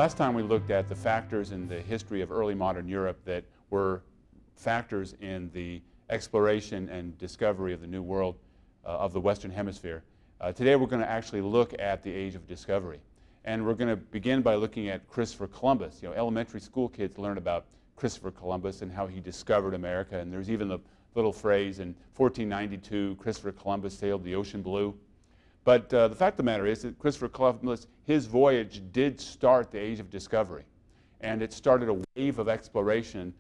Last time we looked at the factors in the history of early modern Europe that were factors in the exploration and discovery of the New World of the Western Hemisphere. Today we're going to actually look at the Age of Discovery. And we're going to begin by looking at Christopher Columbus. You know, elementary school kids learn about Christopher Columbus and how he discovered America. And there's even the little phrase in 1492, Christopher Columbus sailed the ocean blue. But the fact of the matter is that Christopher Columbus, his voyage did start the Age of Discovery. And it started a wave of exploration,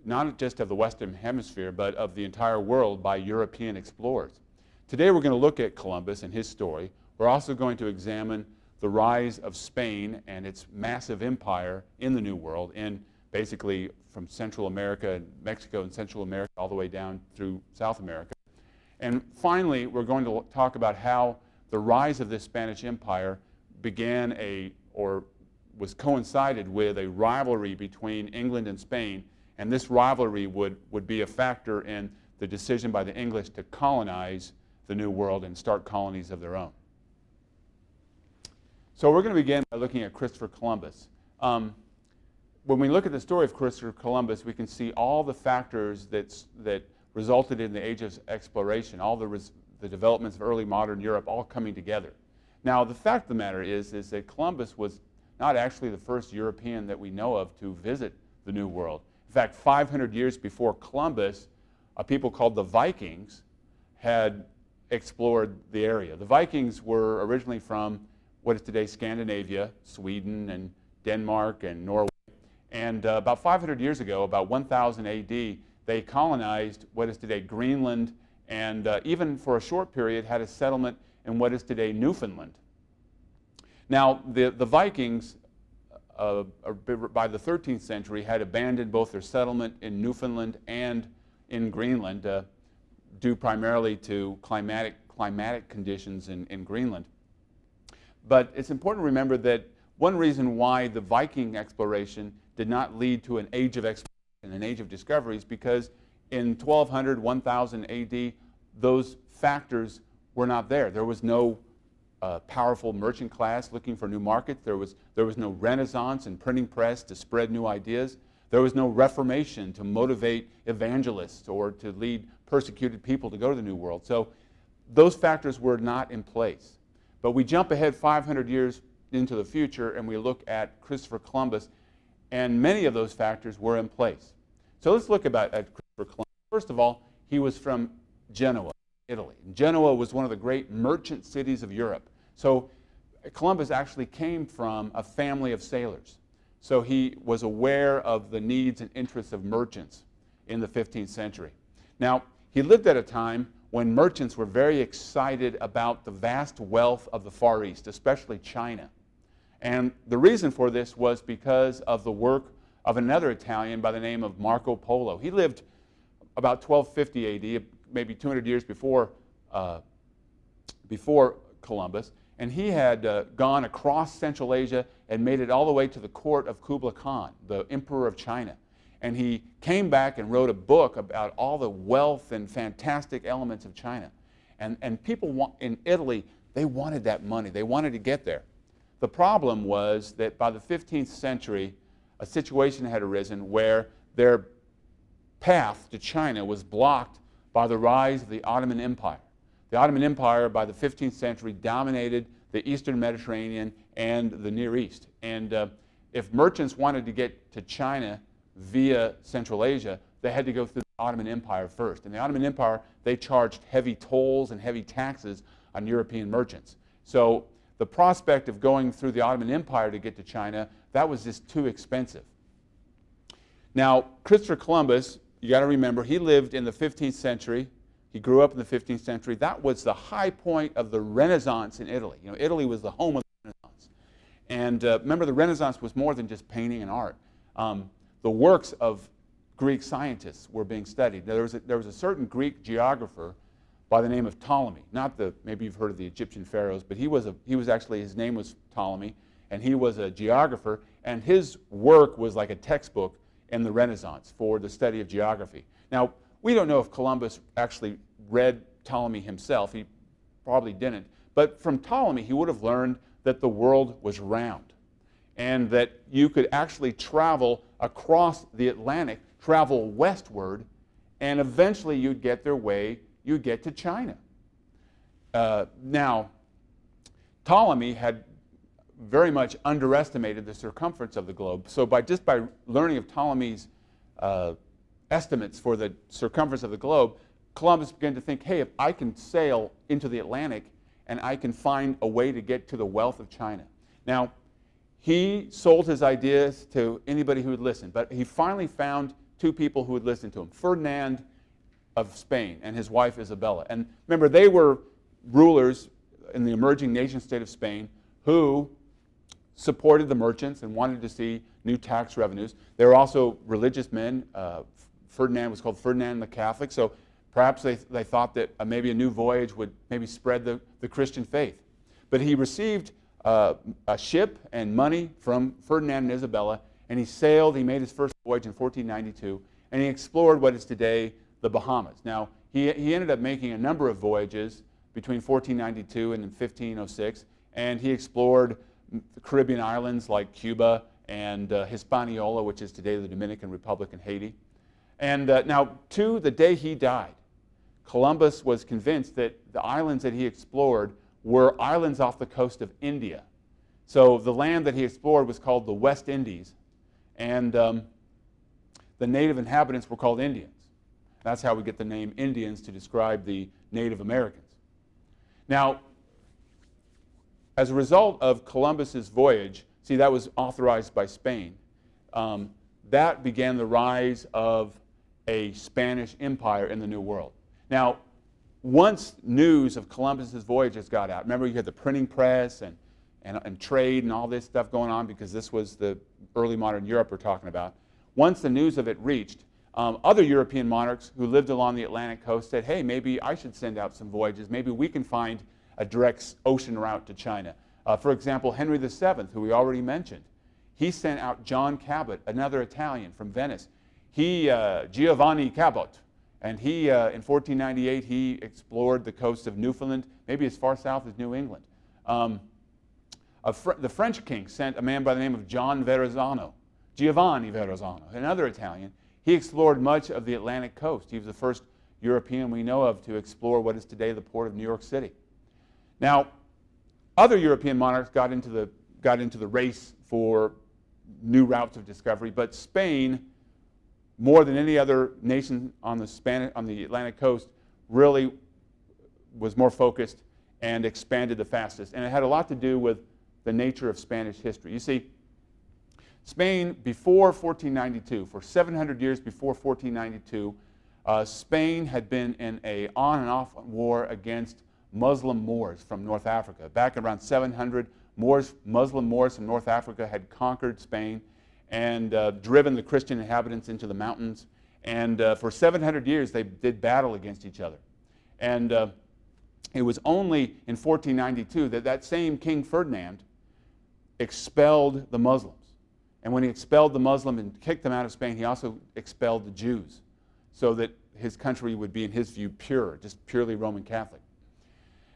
not just of the Western Hemisphere, but of the entire world by European explorers. Today we're going to look at Columbus and his story. We're also going to examine the rise of Spain and its massive empire in the New World, in basically from Central America and Mexico and Central America all the way down through South America. And finally, we're going to talk about how the rise of this Spanish Empire began was coincided with a rivalry between England and Spain, and this rivalry would be a factor in the decision by the English to colonize the New World and start colonies of their own. So we're going to begin by looking at Christopher Columbus. When we look at the story of Christopher Columbus, we can see all the factors that resulted in the Age of Exploration, all the developments of early modern Europe all coming together. Now, the fact of the matter is that Columbus was not actually the first European that we know of to visit the New World. In fact, 500 years before Columbus, a people called the Vikings had explored the area. The Vikings were originally from what is today Scandinavia, Sweden and Denmark and Norway. And about 500 years ago, about 1000 AD, they colonized what is today Greenland, and even for a short period had a settlement in what is today Newfoundland. Now, the Vikings, by the 13th century, had abandoned both their settlement in Newfoundland and in Greenland, due primarily to climatic conditions in Greenland. But it's important to remember that one reason why the Viking exploration did not lead to an age of exploration, an age of discoveries, because in 1200, 1000 AD, those factors were not there. There was no powerful merchant class looking for new markets. There was no Renaissance and printing press to spread new ideas. There was no Reformation to motivate evangelists or to lead persecuted people to go to the New World. So those factors were not in place. But we jump ahead 500 years into the future and we look at Christopher Columbus, and many of those factors were in place. So let's look at Christopher Columbus. First of all, he was from Genoa, Italy. Genoa was one of the great merchant cities of Europe. So Columbus actually came from a family of sailors. So he was aware of the needs and interests of merchants in the 15th century. Now, he lived at a time when merchants were very excited about the vast wealth of the Far East, especially China. And the reason for this was because of the work of another Italian by the name of Marco Polo. He lived about 1250 AD, maybe 200 years before Columbus, and he had gone across Central Asia and made it all the way to the court of Kublai Khan, the Emperor of China. And he came back and wrote a book about all the wealth and fantastic elements of China. And people in Italy, they wanted that money. They wanted to get there. The problem was that by the 15th century, a situation had arisen where their path to China was blocked by the rise of the Ottoman Empire. The Ottoman Empire, by the 15th century, dominated the Eastern Mediterranean and the Near East. And if merchants wanted to get to China via Central Asia, they had to go through the Ottoman Empire first. And the Ottoman Empire, they charged heavy tolls and heavy taxes on European merchants. So the prospect of going through the Ottoman Empire to get to China, that was just too expensive. Now, Christopher Columbus, you got to remember, he lived in the 15th century. He grew up in the 15th century. That was the high point of the Renaissance in Italy. You know, Italy was the home of the Renaissance. And remember, the Renaissance was more than just painting and art. The works of Greek scientists were being studied. Now, there was a certain Greek geographer by the name of Ptolemy. Maybe you've heard of the Egyptian pharaohs, but his name was Ptolemy, and he was a geographer, and his work was like a textbook in the Renaissance for the study of geography. Now, we don't know if Columbus actually read Ptolemy himself. He probably didn't. But from Ptolemy, he would have learned that the world was round. and that you could actually travel across the Atlantic, travel westward, and eventually you'd get to China. Now, Ptolemy had very much underestimated the circumference of the globe. So by learning of Ptolemy's estimates for the circumference of the globe, Columbus began to think, hey, if I can sail into the Atlantic and I can find a way to get to the wealth of China. Now, he sold his ideas to anybody who would listen, but he finally found two people who would listen to him, Ferdinand of Spain and his wife Isabella. And remember, they were rulers in the emerging nation state of Spain who supported the merchants and wanted to see new tax revenues. They were also religious men. Ferdinand was called Ferdinand the Catholic, so perhaps they thought that maybe a new voyage would maybe spread the Christian faith. But he received a ship and money from Ferdinand and Isabella, and he sailed. He made his first voyage in 1492, and he explored what is today the Bahamas. Now, he ended up making a number of voyages between 1492 and 1506, and he explored the Caribbean islands like Cuba and Hispaniola, which is today the Dominican Republic and Haiti. And now, to the day he died, Columbus was convinced that the islands that he explored were islands off the coast of India. So the land that he explored was called the West Indies, and the native inhabitants were called Indians. That's how we get the name Indians to describe the Native Americans. Now, as a result of Columbus's voyage, see, that was authorized by Spain, that began the rise of a Spanish empire in the New World. Now, once news of Columbus's voyages got out, remember you had the printing press and trade and all this stuff going on, because this was the early modern Europe we're talking about. Once the news of it reached, other European monarchs who lived along the Atlantic coast said, hey, maybe I should send out some voyages. Maybe we can find a direct ocean route to China. For example, Henry VII, who we already mentioned, he sent out John Cabot, another Italian from Venice. Giovanni Cabot, and he, in 1498, he explored the coast of Newfoundland, maybe as far south as New England. The French king sent a man by the name of Giovanni Verrazzano, another Italian. He explored much of the Atlantic coast. He was the first European we know of to explore what is today the port of New York City. Now, other European monarchs got into the race for new routes of discovery, but Spain, more than any other nation on the Atlantic coast, really was more focused and expanded the fastest. And it had a lot to do with the nature of Spanish history. You see, Spain, before 1492, for 700 years before 1492, Spain had been in an on and off war against Muslim Moors from North Africa. Back around 700, Muslim Moors from North Africa had conquered Spain and driven the Christian inhabitants into the mountains. And for 700 years, they did battle against each other. And it was only in 1492 that same King Ferdinand expelled the Muslims. And when he expelled the Muslim and kicked them out of Spain, he also expelled the Jews, so that his country would be, in his view, pure, just purely Roman Catholic.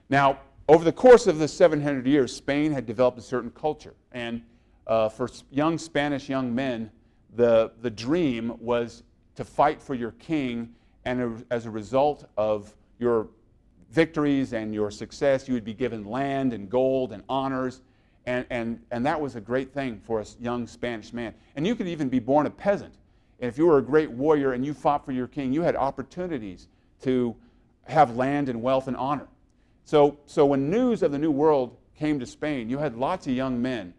Now, over the course of the 700 years, Spain had developed a certain culture. And for young Spanish young men, the dream was to fight for your king, and as a result of your victories and your success, you would be given land and gold and honors. And that was a great thing for a young Spanish man. And you could even be born a peasant. And if you were a great warrior and you fought for your king, you had opportunities to have land and wealth and honor. So when news of the New World came to Spain, you had lots of young men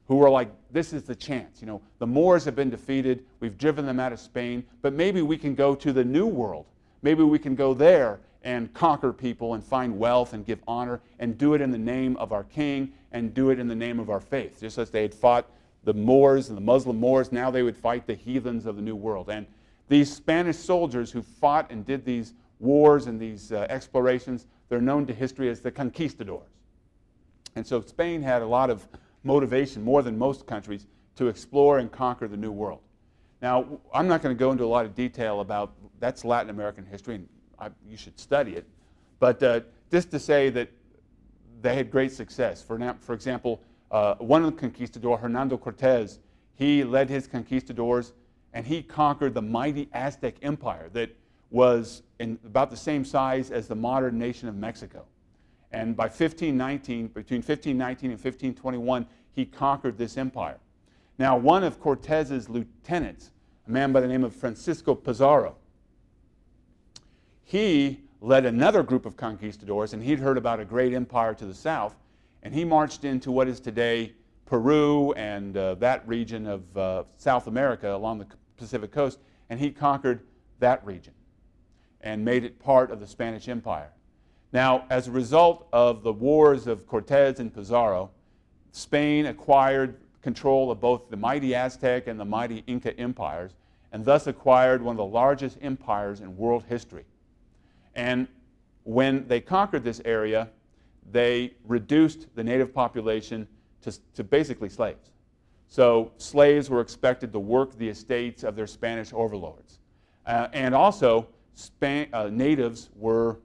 who were like, this is the chance. You know, the Moors have been defeated. We've driven them out of Spain. But maybe we can go to the New World. Maybe we can go there and conquer people and find wealth and give honor and do it in the name of our king and do it in the name of our faith. Just as they had fought the Moors and the Muslim Moors, now they would fight the heathens of the New World. And these Spanish soldiers who fought and did these wars and these explorations, they're known to history as the conquistadors. And so Spain had a lot of motivation, more than most countries, to explore and conquer the New World. Now, I'm not going to go into a lot of detail about, that's Latin American history, and you should study it, but just to say that they had great success. For example, one of the conquistador, Hernando Cortez, he led his conquistadors, and he conquered the mighty Aztec Empire that was about the same size as the modern nation of Mexico. And by 1519, between 1519 and 1521, he conquered this empire. Now, one of Cortez's lieutenants, a man by the name of Francisco Pizarro, he led another group of conquistadors, and he'd heard about a great empire to the south, and he marched into what is today Peru and that region of South America along the Pacific coast, and he conquered that region and made it part of the Spanish Empire. Now, as a result of the wars of Cortez and Pizarro, Spain acquired control of both the mighty Aztec and the mighty Inca empires, and thus acquired one of the largest empires in world history. And when they conquered this area, they reduced the native population to basically slaves. So slaves were expected to work the estates of their Spanish overlords. And also, natives were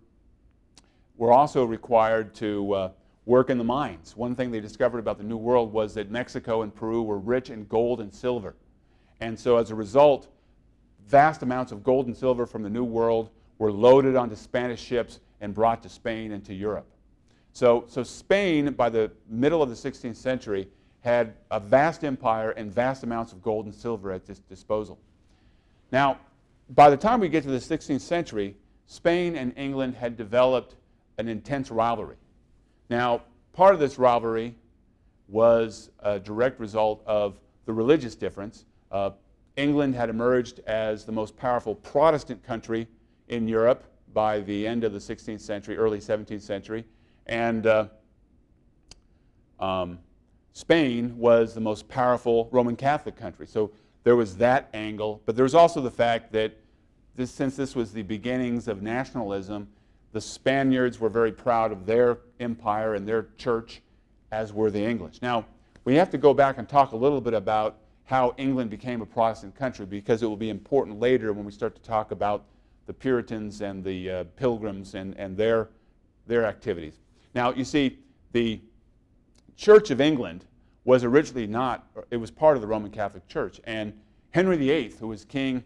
also required to work in the mines. One thing they discovered about the New World was that Mexico and Peru were rich in gold and silver. And so as a result, vast amounts of gold and silver from the New World were loaded onto Spanish ships and brought to Spain and to Europe. So Spain, by the middle of the 16th century, had a vast empire and vast amounts of gold and silver at its disposal. Now, by the time we get to the 16th century, Spain and England had developed an intense rivalry. Now, part of this rivalry was a direct result of the religious difference. England had emerged as the most powerful Protestant country in Europe by the end of the 16th century, early 17th century, and Spain was the most powerful Roman Catholic country. So there was that angle, but there's also the fact that since this was the beginnings of nationalism, the Spaniards were very proud of their empire and their church, as were the English. Now, we have to go back and talk a little bit about how England became a Protestant country, because it will be important later when we start to talk about the Puritans and the Pilgrims and their activities. Now, you see, the Church of England was originally not, it was part of the Roman Catholic Church. And Henry VIII, who was king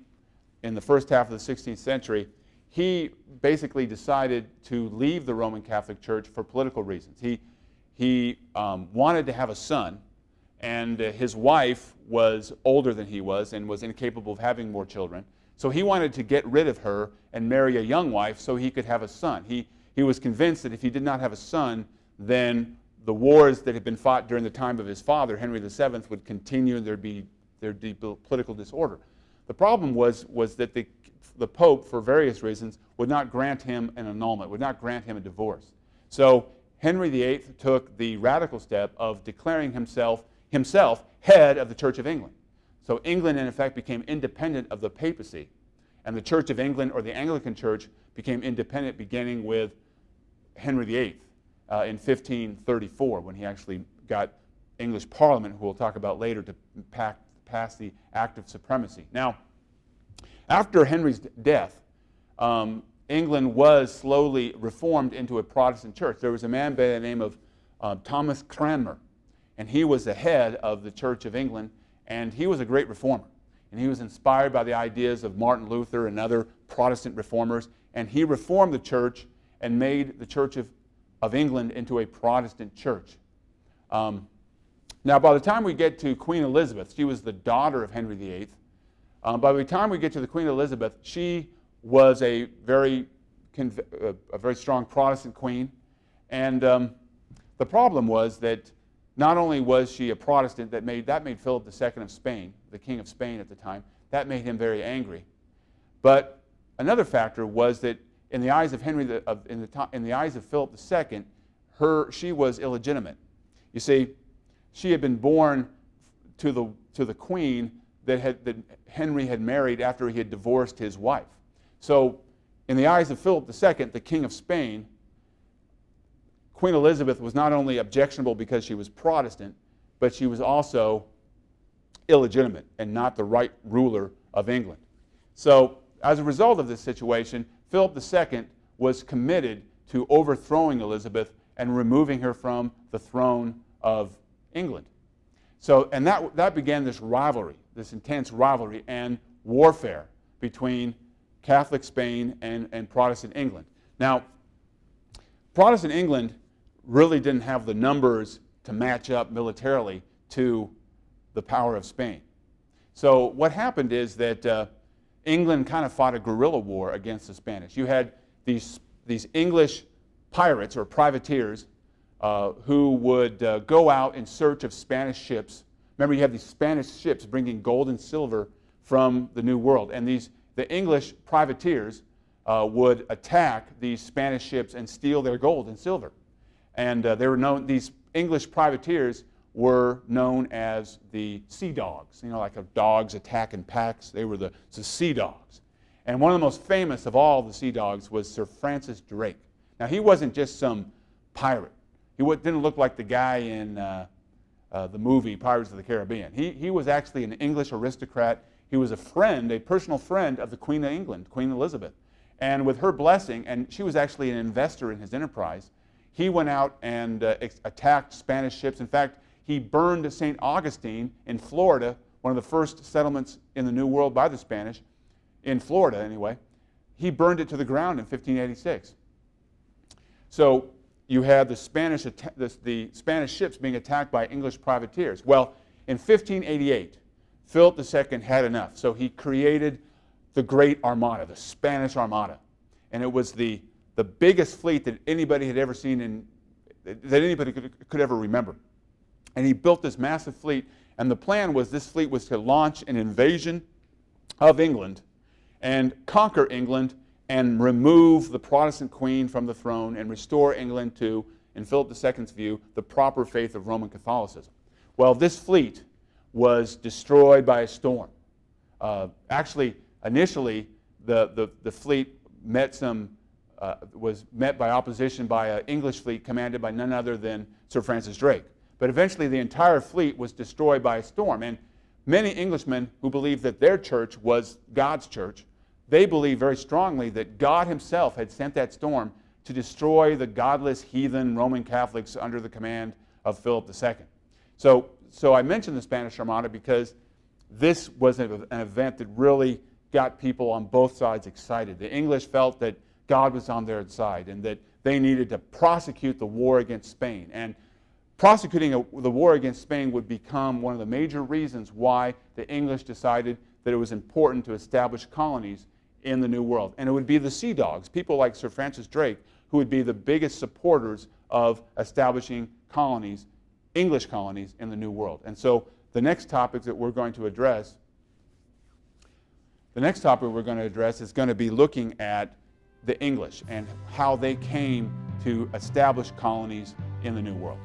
in the first half of the 16th century, he basically decided to leave the Roman Catholic Church for political reasons. He wanted to have a son, and his wife was older than he was and was incapable of having more children. So he wanted to get rid of her and marry a young wife so he could have a son. He was convinced that if he did not have a son, then the wars that had been fought during the time of his father, Henry VII, would continue, and there'd be political disorder. The problem was that the Pope, for various reasons, would not grant him an annulment, would not grant him a divorce. So Henry VIII took the radical step of declaring himself head of the Church of England. So England, in effect, became independent of the papacy, and the Church of England, or the Anglican Church, became independent beginning with Henry VIII in 1534, when he actually got English Parliament, who we'll talk about later, to pass the Act of Supremacy. Now, after Henry's death, England was slowly reformed into a Protestant church. There was a man by the name of Thomas Cranmer, and he was the head of the Church of England, and he was a great reformer. And he was inspired by the ideas of Martin Luther and other Protestant reformers, and he reformed the church and made the Church of England into a Protestant church. Now, by the time we get to Queen Elizabeth, she was the daughter of Henry VIII. By the time we get to the Queen Elizabeth, she was a very strong Protestant queen. And the problem was that not only was she a Protestant, that made Philip II of Spain, the King of Spain at the time, that made him very angry. But another factor was that in the eyes of in the eyes of Philip II, she was illegitimate. You see, she had been born to the queen that Henry had married after he had divorced his wife. So, in the eyes of Philip II, the King of Spain, Queen Elizabeth was not only objectionable because she was Protestant, but she was also illegitimate and not the right ruler of England. So, as a result of this situation, Philip II was committed to overthrowing Elizabeth and removing her from the throne of England. So, and that began this rivalry, this intense rivalry and warfare between Catholic Spain and Protestant England. Now, Protestant England really didn't have the numbers to match up militarily to the power of Spain. So what happened is that England kind of fought a guerrilla war against the Spanish. You had these English pirates or privateers who would go out in search of Spanish ships. Remember, you have these Spanish ships bringing gold and silver from the New World, and the English privateers would attack these Spanish ships and steal their gold and silver. And these English privateers were known as the sea dogs. You know, like dogs attack in packs. They were the sea dogs. And one of the most famous of all the sea dogs was Sir Francis Drake. Now, he wasn't just some pirate. He didn't look like the guy in the movie Pirates of the Caribbean. He was actually an English aristocrat. He was a personal friend of the Queen of England, Queen Elizabeth. And with her blessing, and she was actually an investor in his enterprise, he went out and attacked Spanish ships. In fact, he burned St. Augustine in Florida, one of the first settlements in the New World by the Spanish, in Florida anyway. He burned it to the ground in 1586. So you had the Spanish ships being attacked by English privateers. Well, in 1588, Philip II had enough, so he created the Great Armada, the Spanish Armada. And it was the biggest fleet that anybody had ever seen, that anybody could ever remember. And he built this massive fleet, and the plan was this fleet was to launch an invasion of England and conquer England and remove the Protestant queen from the throne and restore England to, in Philip II's view, the proper faith of Roman Catholicism. Well, this fleet was destroyed by a storm. Actually, initially, the fleet was met by opposition by an English fleet commanded by none other than Sir Francis Drake. But eventually the entire fleet was destroyed by a storm. And many Englishmen who believed that their church was God's church, they believed very strongly that God himself had sent that storm to destroy the godless heathen Roman Catholics under the command of Philip II. So I mentioned the Spanish Armada because this was an event that really got people on both sides excited. The English felt that God was on their side and that they needed to prosecute the war against Spain. And prosecuting the war against Spain would become one of the major reasons why the English decided that it was important to establish colonies in the New World. And it would be the sea dogs, people like Sir Francis Drake, who would be the biggest supporters of establishing colonies, English colonies, in the New World. And so the next topic that we're going to address, is going to be looking at the English and how they came to establish colonies in the New World.